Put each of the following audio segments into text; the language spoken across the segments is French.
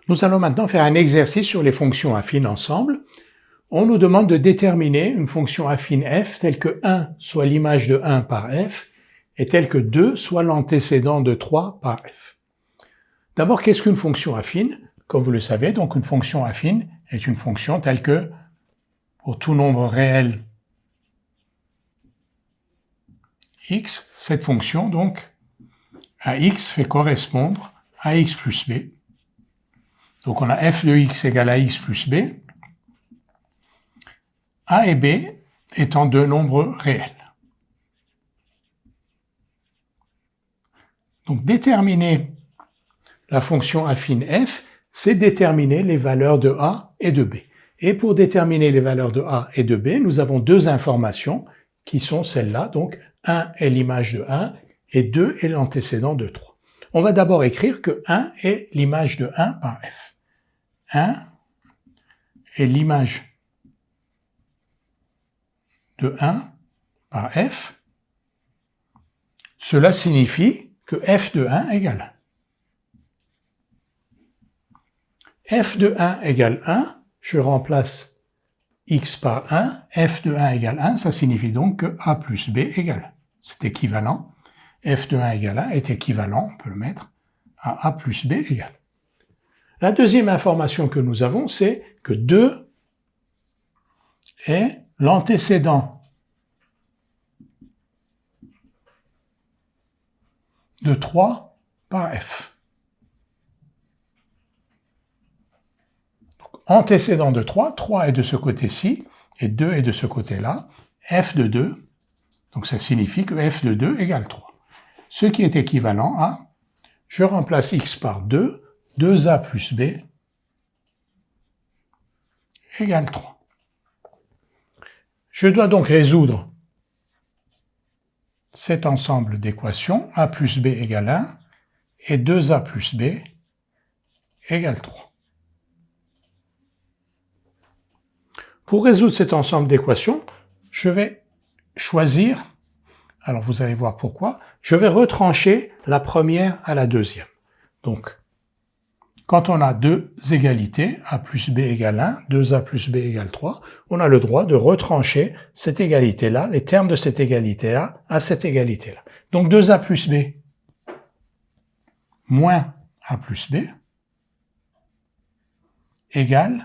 Nous allons maintenant faire un exercice sur les fonctions affines ensemble. On nous demande de déterminer une fonction affine f telle que 1 soit l'image de 1 par f et telle que 2 soit l'antécédent de 3 par f. D'abord, qu'est-ce qu'une fonction affine? Comme vous le savez, donc une fonction affine est une fonction telle que, pour tout nombre réel x, cette fonction, donc, à x fait correspondre à x plus b. Donc on a f de x égale à x plus b, a et b étant deux nombres réels. Donc déterminer la fonction affine f, c'est déterminer les valeurs de a et de b. Et pour déterminer les valeurs de a et de b, nous avons deux informations qui sont celles-là. Donc 1 est l'image de 1 et 2 est l'antécédent de 3. On va d'abord écrire que 1 est l'image de 1 par f. 1 est l'image de 1 par f. Cela signifie que f de 1 égale 1. f de 1 égale 1, je remplace x par 1, f de 1 égale 1, ça signifie donc que a plus b égale 1. C'est équivalent. f de 1 égale 1 est équivalent, on peut le mettre, à a plus b égale 1. La deuxième information que nous avons, c'est que 2 est l'antécédent de 3 par f. Donc, antécédent de 3, 3 est de ce côté-ci et 2 est de ce côté-là, f de 2, donc ça signifie que f de 2 égale 3. Ce qui est équivalent à, je remplace x par 2, 2a plus b égale 3. Je dois donc résoudre cet ensemble d'équations, a plus b égale 1 et 2a plus b égale 3. Pour résoudre cet ensemble d'équations, je vais choisir, alors vous allez voir pourquoi, je vais retrancher la première à la deuxième. Donc, quand on a deux égalités, a plus b égale 1, 2a plus b égale 3, on a le droit de retrancher cette égalité-là, les termes de cette égalité-là, à cette égalité-là. Donc 2a plus b moins a plus b égale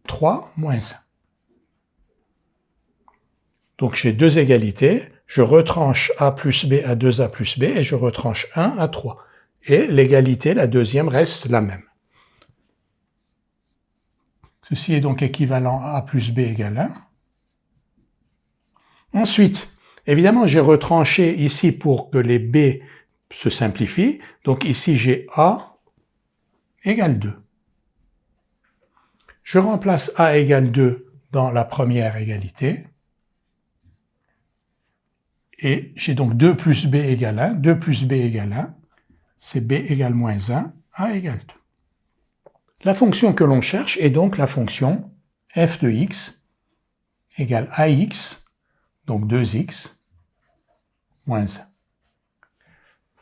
3 moins 1. Donc j'ai deux égalités, je retranche a plus b à 2a plus b et je retranche 1 à 3. Et l'égalité, la deuxième, reste la même. Ceci est donc équivalent à a plus b égale 1. Ensuite, évidemment, j'ai retranché ici pour que les b se simplifient. Donc ici, j'ai a égale 2. Je remplace a égale 2 dans la première égalité. Et j'ai donc 2 plus b égale 1. 2 plus b égale 1. C'est b égale moins 1, a égale 2. La fonction que l'on cherche est donc la fonction f de x égale ax, donc 2x, moins 1.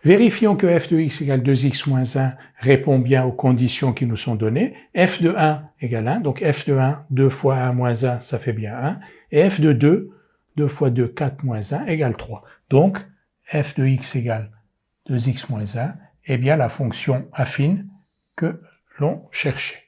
Vérifions que f de x égale 2x moins 1 répond bien aux conditions qui nous sont données. F de 1 égale 1, donc f de 1, 2 fois 1 moins 1, ça fait bien 1. Et f de 2, 2 fois 2, 4 moins 1 égale 3. Donc, f de x égale 2x moins 1 est bien la fonction affine que l'on cherchait.